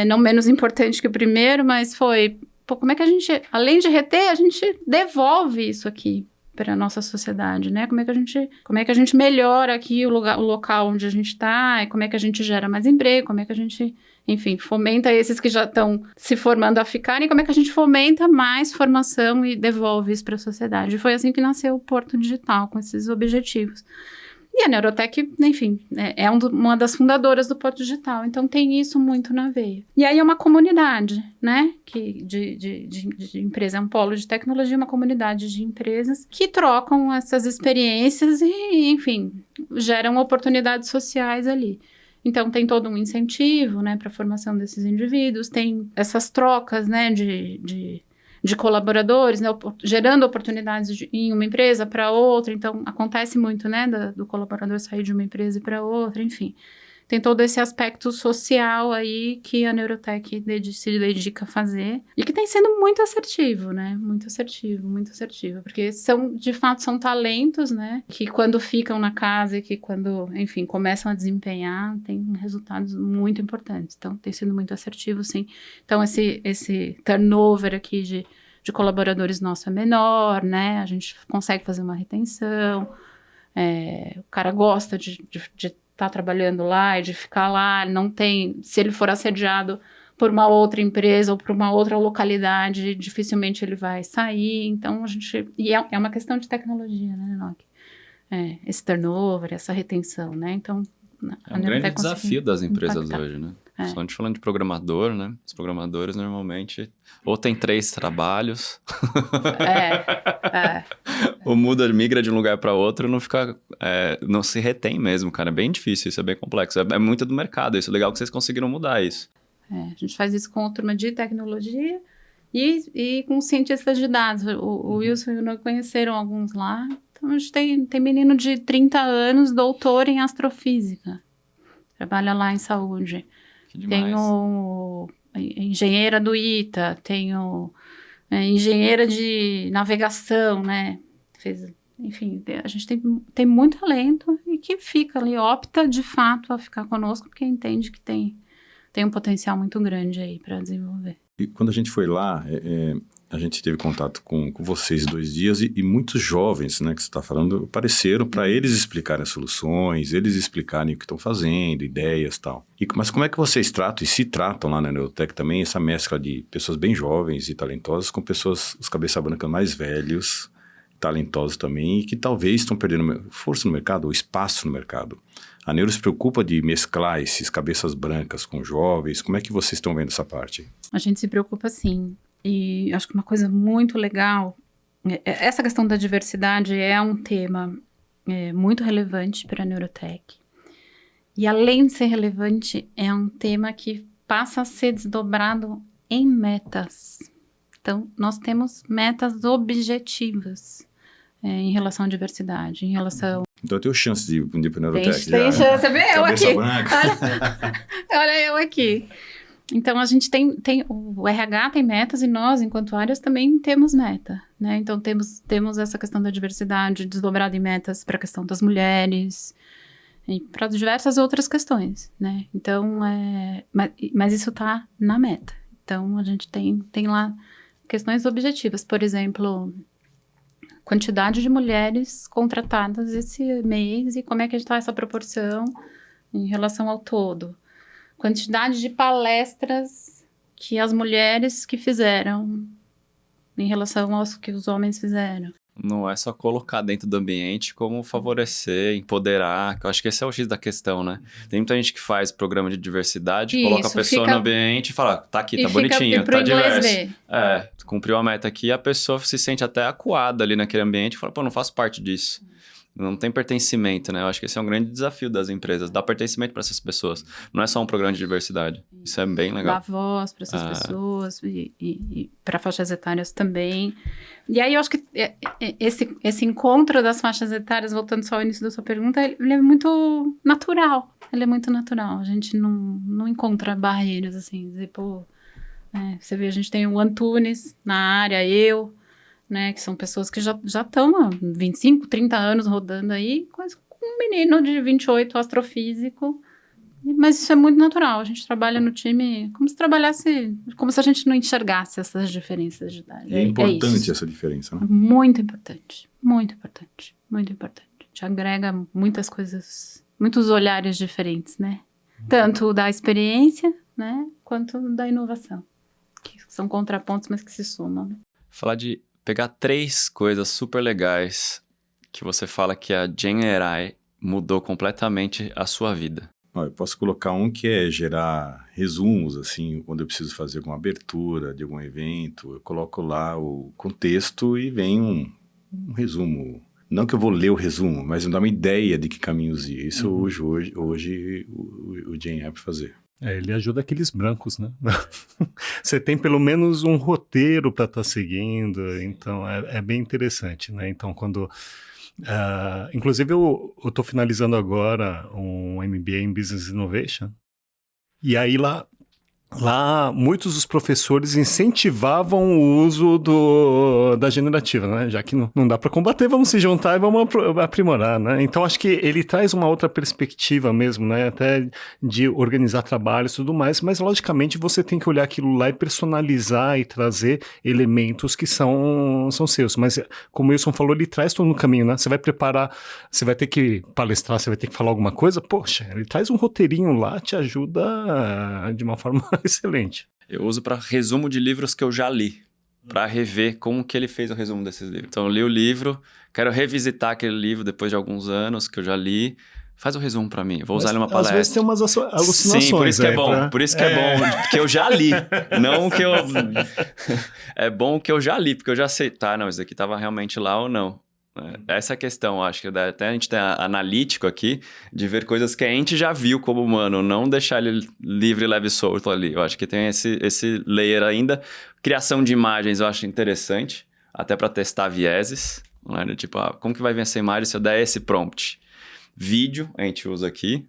não menos importante que o primeiro, mas foi, como é que a gente, além de reter, a gente devolve isso aqui para a nossa sociedade, né? Como é que a gente melhora aqui o local onde a gente está, e como é que a gente gera mais emprego, como é que a gente, enfim, fomenta esses que já estão se formando a ficarem, como é que a gente fomenta mais formação e devolve isso para a sociedade. E foi assim que nasceu o Porto Digital, com esses objetivos. E a Neurotech, enfim, é uma das fundadoras do Porto Digital, então tem isso muito na veia. E aí é uma comunidade, né, de empresa, é um polo de tecnologia, uma comunidade de empresas que trocam essas experiências e, enfim, geram oportunidades sociais ali. Então, tem todo um incentivo, né, para a formação desses indivíduos, tem essas trocas, né, de colaboradores, né, gerando oportunidades em uma empresa para outra. Então, acontece muito, né, do colaborador sair de uma empresa para outra, enfim. Tem todo esse aspecto social aí que a Neurotech se dedica a fazer e que tem sendo muito assertivo, né? Muito assertivo, porque de fato, são talentos, né? Que quando ficam na casa e que quando, enfim, começam a desempenhar, tem resultados muito importantes. Então, tem sido muito assertivo, sim. Então, esse turnover aqui de colaboradores nosso é menor, né? A gente consegue fazer uma retenção, o cara gosta de estar trabalhando lá e de ficar lá, não tem, se ele for assediado por uma outra empresa ou por uma outra localidade, dificilmente ele vai sair. Então, e é uma questão de tecnologia, né, Enoque? Esse turnover, essa retenção, né? Então, é um grande desafio das empresas impactar hoje, né? Só a gente falando de programador, né? Os programadores normalmente ou tem 3 trabalhos, ou migra de um lugar para outro, não se retém mesmo, cara. É bem difícil, isso é bem complexo. É muito do mercado, isso é legal que vocês conseguiram mudar isso. A gente faz isso com a turma de tecnologia e com cientistas de dados. O Wilson e o Noé conheceram alguns lá. Então, a gente tem menino de 30 anos, doutor em astrofísica. Trabalha lá em saúde. Que demais. Tenho engenheira do ITA, tenho engenheira de navegação, né? Enfim, a gente tem muito talento e que fica ali, opta de fato a ficar conosco porque entende que tem um potencial muito grande aí para desenvolver. E quando a gente foi lá, a gente teve contato com vocês 2 dias e muitos jovens, né, que você está falando, apareceram para eles explicarem as soluções, eles explicarem o que estão fazendo, ideias e tal. Mas como é que vocês tratam, e se tratam lá na Neurotech também, essa mescla de pessoas bem jovens e talentosas com pessoas, os cabeça branca mais velhos, talentosos também, e que talvez estão perdendo força no mercado, ou espaço no mercado. A Neuro se preocupa de mesclar esses cabeças brancas com jovens. Como é que vocês estão vendo essa parte? A gente se preocupa sim. E acho que uma coisa muito legal, essa questão da diversidade é um tema muito relevante para a Neurotech. E além de ser relevante, é um tema que passa a ser desdobrado em metas. Então, nós temos metas objetivas em relação à diversidade, em relação... Então eu tenho chance de ir para a Neurotech. Tem chance, você vê eu aqui. Olha eu aqui. Então, a gente tem o RH tem metas e nós, enquanto áreas, também temos meta, né? Então, temos essa questão da diversidade desdobrada em metas para a questão das mulheres e para diversas outras questões, né? Então, mas isso está na meta. Então, a gente tem lá questões objetivas. Por exemplo, quantidade de mulheres contratadas esse mês e como é que está essa proporção em relação ao todo. Quantidade de palestras que as mulheres que fizeram em relação aos que os homens fizeram. Não é só colocar dentro do ambiente, como favorecer, empoderar, que eu acho que esse é o X da questão, né? Tem muita gente que faz programa de diversidade, coloca a pessoa no ambiente e fala, tá aqui, tá bonitinho, tá diverso. Cumpriu a meta aqui, a pessoa se sente até acuada ali naquele ambiente e fala, pô, não faço parte disso. Não tem pertencimento, né? Eu acho que esse é um grande desafio das empresas, dar pertencimento para essas pessoas. Não é só um programa de diversidade. Isso é bem legal. Dar voz para essas pessoas e para faixas etárias também. E aí eu acho que esse encontro das faixas etárias, voltando só ao início da sua pergunta, ele é muito natural. Ele é muito natural. A gente não encontra barreiras, assim. Dizer, pô, você vê, a gente tem o Antunes na área, eu... né, que são pessoas que já estão há 25, 30 anos rodando aí, quase com um menino de 28, astrofísico, mas isso é muito natural, a gente trabalha no time como se trabalhasse, como se a gente não enxergasse essas diferenças de idade. É importante essa diferença, né? Muito importante, muito importante, muito importante. A gente agrega muitas coisas, muitos olhares diferentes, né? Tanto da experiência, né, quanto da inovação, que são contrapontos, mas que se somam, né? Falar de pegar 3 coisas super legais que você fala que a Gen AI mudou completamente a sua vida. Eu posso colocar um que é gerar resumos, assim, quando eu preciso fazer alguma abertura de algum evento, eu coloco lá o contexto e vem um resumo. Não que eu vou ler o resumo, mas me dá uma ideia de que caminhos ir. Isso hoje o Gen AI para fazer. Ele ajuda aqueles brancos, né? Você tem pelo menos um roteiro para estar seguindo, então é bem interessante, né? Então, quando... inclusive, eu estou finalizando agora um MBA em Business Innovation, e aí lá muitos dos professores incentivavam o uso da generativa, né? Já que não dá para combater, vamos se juntar e vamos aprimorar, né? Então, acho que ele traz uma outra perspectiva mesmo, né? Até de organizar trabalhos e tudo mais, mas, logicamente, você tem que olhar aquilo lá e personalizar e trazer elementos que são seus. Mas, como o Wilson falou, ele traz tudo no caminho, né? Você vai preparar, você vai ter que palestrar, você vai ter que falar alguma coisa, poxa, ele traz um roteirinho lá, te ajuda de uma forma excelente. Eu uso para resumo de livros que eu já li, para rever como que ele fez o resumo desses livros. Então, eu li o livro, quero revisitar aquele livro depois de alguns anos que eu já li. Faz o resumo para mim, vou usar ele numa palestra. Às vezes tem umas alucinações. Sim, por isso que é bom, por isso que é bom, porque eu já li, não que eu... É bom que eu já li, porque eu já sei, não, isso aqui estava realmente lá ou não. Essa é a questão, acho que até a gente tem analítico aqui, de ver coisas que a gente já viu como humano, não deixar ele livre, leve e solto ali. Eu acho que tem esse layer ainda. Criação de imagens eu acho interessante, até para testar vieses, né? Tipo, como que vai vencer a imagem se eu der esse prompt? Vídeo, a gente usa aqui,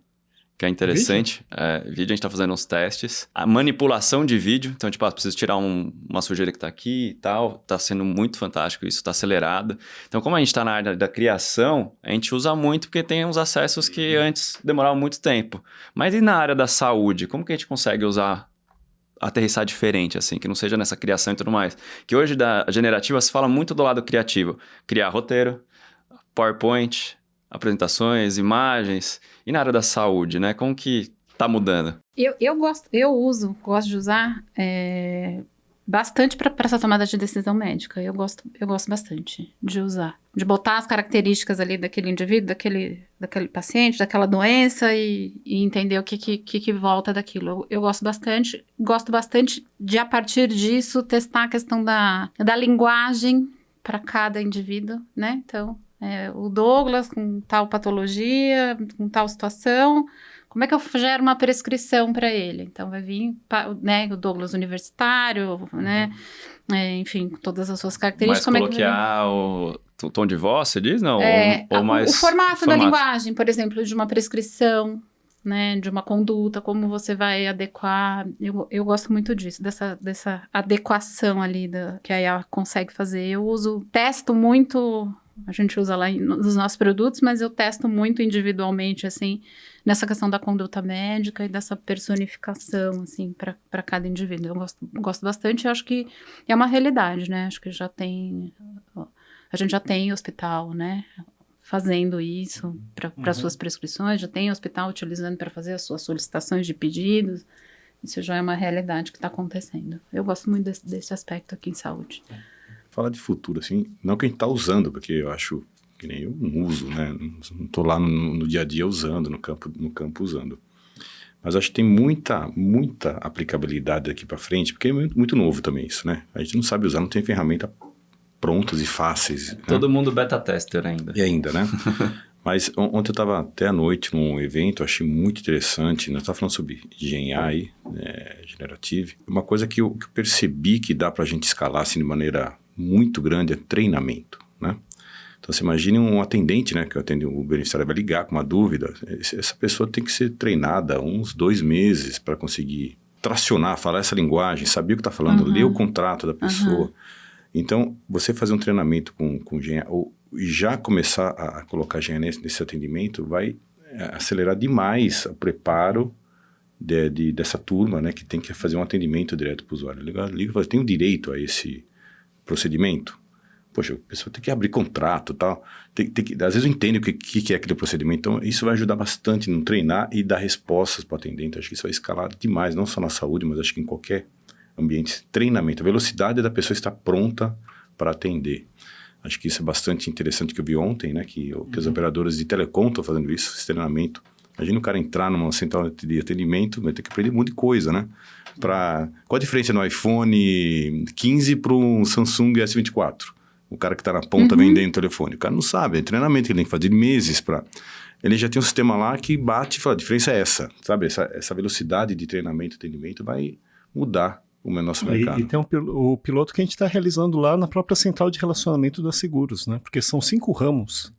que é interessante. Vídeo, a gente tá fazendo uns testes. A manipulação de vídeo, então, tipo, preciso tirar uma sujeira que tá aqui e tal. Tá sendo muito fantástico isso, tá acelerado. Então, como a gente tá na área da criação, a gente usa muito porque tem uns acessos que antes demoravam muito tempo. Mas e na área da saúde? Como que a gente consegue aterrissar diferente, assim, que não seja nessa criação e tudo mais? Que hoje, da generativa, se fala muito do lado criativo. Criar roteiro, PowerPoint, apresentações, imagens. E na área da saúde, né? Como que tá mudando? Eu gosto de usar bastante para essa tomada de decisão médica. Eu gosto bastante de usar. De botar as características ali daquele indivíduo, daquele paciente, daquela doença e entender o que volta daquilo. Eu gosto bastante de, a partir disso, testar a questão da linguagem para cada indivíduo, né? Então, o Douglas com tal patologia, com tal situação, como é que eu gero uma prescrição para ele? Então, vai vir, né, o Douglas universitário, né, enfim, com todas as suas características. Mais coloquial, o tom de voz, você diz? Não? Ou mais... O formato da linguagem, por exemplo, de uma prescrição, né, de uma conduta, como você vai adequar. Eu gosto muito disso, dessa adequação ali que a IA consegue fazer. Testo muito... A gente usa lá nos nossos produtos, mas eu testo muito individualmente, assim, nessa questão da conduta médica e dessa personificação, assim, para cada indivíduo. Eu gosto bastante e acho que é uma realidade, né? Acho que a gente já tem hospital, né, fazendo isso para suas prescrições, já tem hospital utilizando para fazer as suas solicitações de pedidos. Isso já é uma realidade que está acontecendo. Eu gosto muito desse aspecto aqui em saúde. Falar de futuro, assim, não que a gente tá usando, porque eu acho que nem eu não uso, né? Não tô lá no dia a dia usando, no campo usando. Mas acho que tem muita aplicabilidade daqui para frente, porque é muito novo também isso, né? A gente não sabe usar, não tem ferramenta prontas e fáceis. Todo mundo beta tester ainda. E ainda, né? Mas ontem eu estava até à noite num evento, achei muito interessante, nós estávamos falando sobre GenAI, Generative. Uma coisa que eu percebi que dá para a gente escalar assim, de maneira muito grande é treinamento, né? Então, você imagine um atendente, né? Que o beneficiário vai ligar com uma dúvida. Essa pessoa tem que ser treinada uns 2 meses para conseguir tracionar, falar essa linguagem, saber o que está falando, ler o contrato da pessoa. Então, você fazer um treinamento com GenAI, ou já começar a colocar GenAI nesse atendimento, vai acelerar demais o preparo dessa turma, né? Que tem que fazer um atendimento direto para o usuário. Liga e fala, tem o direito a esse procedimento? Poxa, a pessoa tem que abrir contrato e tal. Às vezes eu entendo o que é aquele procedimento. Então, isso vai ajudar bastante no treinar e dar respostas para o atendente. Acho que isso vai escalar demais, não só na saúde, mas acho que em qualquer ambiente. Treinamento, a velocidade da pessoa estar pronta para atender. Acho que isso é bastante interessante que eu vi ontem, né? Que os operadores de telecom estão fazendo isso, esse treinamento. Imagina o cara entrar numa central de atendimento, vai ter que aprender um monte de coisa, né? Qual a diferença no iPhone 15 para um Samsung S24? O cara que está na ponta vendendo o telefone. O cara não sabe, é treinamento que ele tem que fazer de meses para... Ele já tem um sistema lá que bate e fala, a diferença é essa, sabe? Essa velocidade de treinamento e atendimento vai mudar o nosso mercado. E tem o piloto que a gente está realizando lá na própria central de relacionamento da Seguros, né? Porque são 5 ramos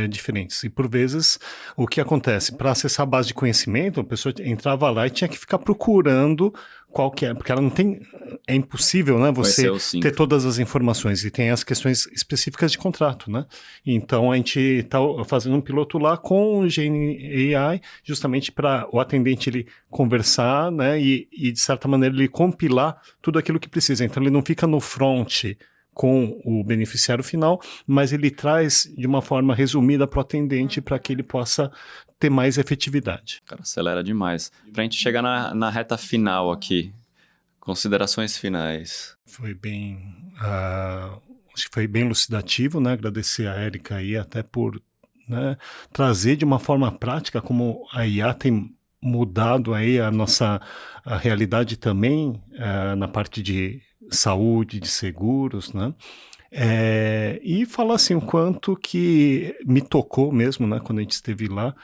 diferentes. E por vezes, o que acontece? Para acessar a base de conhecimento, a pessoa entrava lá e tinha que ficar procurando qual que é, porque ela não tem... É impossível, né? Você ter todas as informações. E tem as questões específicas de contrato, né? Então, a gente está fazendo um piloto lá com o GenAI, justamente para o atendente ele conversar, né? E, de certa maneira, ele compilar tudo aquilo que precisa. Então, ele não fica no front com o beneficiário final, mas ele traz de uma forma resumida para o atendente para que ele possa ter mais efetividade. Cara, acelera demais. Para a gente chegar na reta final aqui, considerações finais. Foi bem, acho que foi bem elucidativo, né? Agradecer a Érica aí até por, né, trazer de uma forma prática como a IA tem mudado aí a realidade também na parte de saúde, de seguros, né? E falar assim, o quanto que me tocou mesmo, né, quando a gente esteve lá,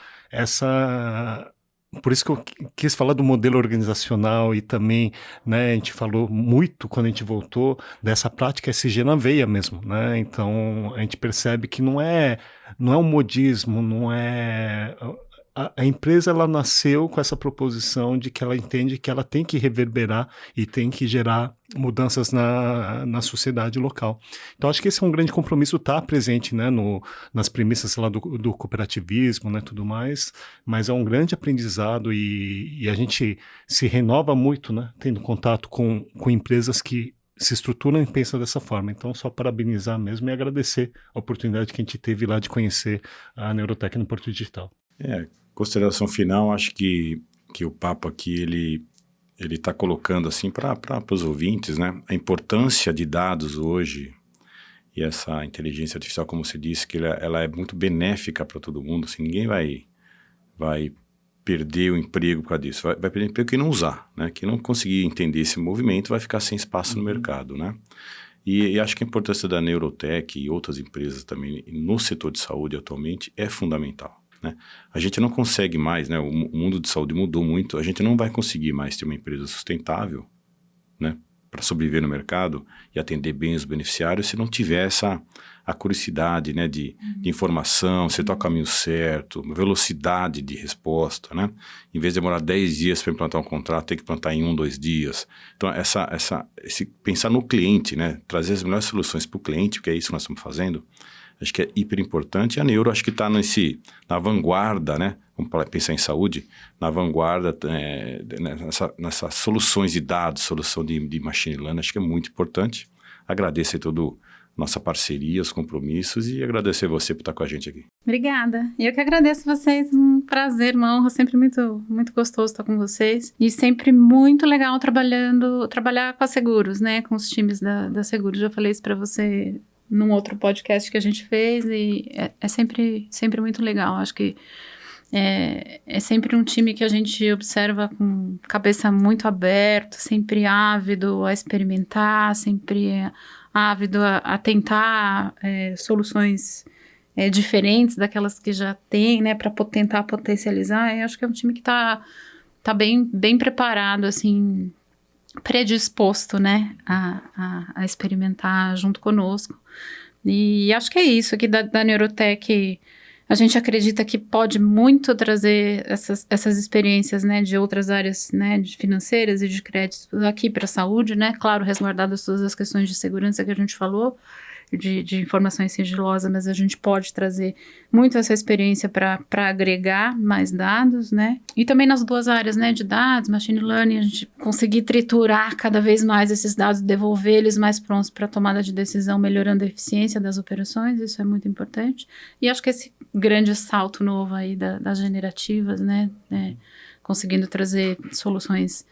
por isso que eu quis falar do modelo organizacional e também, né, a gente falou muito quando a gente voltou dessa prática SG na veia mesmo, né? Então a gente percebe que não é um modismo, não é a empresa ela nasceu com essa proposição de que ela entende que ela tem que reverberar e tem que gerar mudanças na sociedade local. Então, acho que esse é um grande compromisso, está presente, né, nas premissas lá do cooperativismo, né, tudo mais, mas é um grande aprendizado e a gente se renova muito, né, tendo contato com empresas que se estruturam e pensam dessa forma. Então, só parabenizar mesmo e agradecer a oportunidade que a gente teve lá de conhecer a Neurotech no Porto Digital. Consideração final, acho que o papo aqui, ele está colocando assim para os ouvintes, né, a importância de dados hoje e essa inteligência artificial, como você disse, que ela é muito benéfica para todo mundo, assim, ninguém vai perder o emprego por causa disso, vai perder o emprego quem não usar, né, quem não conseguir entender esse movimento vai ficar sem espaço no mercado, né, e acho que a importância da Neurotech e outras empresas também no setor de saúde atualmente é fundamental. Né? A gente não consegue mais, né? O mundo de saúde mudou muito, a gente não vai conseguir mais ter uma empresa sustentável, né, para sobreviver no mercado e atender bem os beneficiários se não tiver a curiosidade, né, de informação, se está o caminho certo, velocidade de resposta, né? Em vez de demorar 10 dias para implantar um contrato, tem que implantar em 1, 2 dias. Então, esse pensar no cliente, né, trazer as melhores soluções para o cliente, porque é isso que nós estamos fazendo, acho que é hiper importante. A Neuro acho que está na vanguarda, né? Vamos pensar em saúde, na vanguarda nessas soluções de dados, solução de machine learning, acho que é muito importante. Agradeço aí toda nossa parceria, os compromissos e agradecer você por estar com a gente aqui. Obrigada. E eu que agradeço vocês, um prazer, uma honra, sempre muito, muito gostoso estar com vocês. E sempre muito legal trabalhar com a Seguros, né? Com os times da Seguros. Já falei isso para você num outro podcast que a gente fez e é sempre muito legal. Acho que é sempre um time que a gente observa com cabeça muito aberta, sempre ávido a experimentar, sempre ávido a tentar soluções diferentes daquelas que já tem, né, para tentar potencializar. Eu acho que é um time que tá bem preparado, assim, predisposto, né, a experimentar junto conosco. E acho que é isso aqui da Neurotech. A gente acredita que pode muito trazer essas experiências, né, de outras áreas, né, de financeiras e de crédito aqui para a saúde, né, claro, resguardadas todas as questões de segurança que a gente falou, de informações sigilosas, mas a gente pode trazer muito essa experiência para agregar mais dados, né? E também nas duas áreas, né, de dados, machine learning, a gente conseguir triturar cada vez mais esses dados, devolver eles mais prontos para tomada de decisão, melhorando a eficiência das operações, isso é muito importante. E acho que esse grande salto novo aí das generativas, né, conseguindo trazer soluções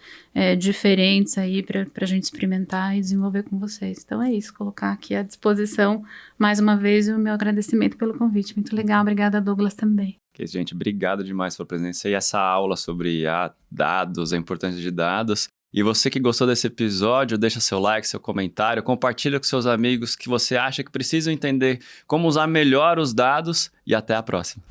diferentes aí para a gente experimentar e desenvolver com vocês. Então é isso, colocar aqui à disposição mais uma vez o meu agradecimento pelo convite. Muito legal, obrigada Douglas também. Ok, gente, obrigado demais pela presença e essa aula sobre dados, a importância de dados. E você que gostou desse episódio, deixa seu like, seu comentário, compartilha com seus amigos que você acha que precisam entender como usar melhor os dados e até a próxima.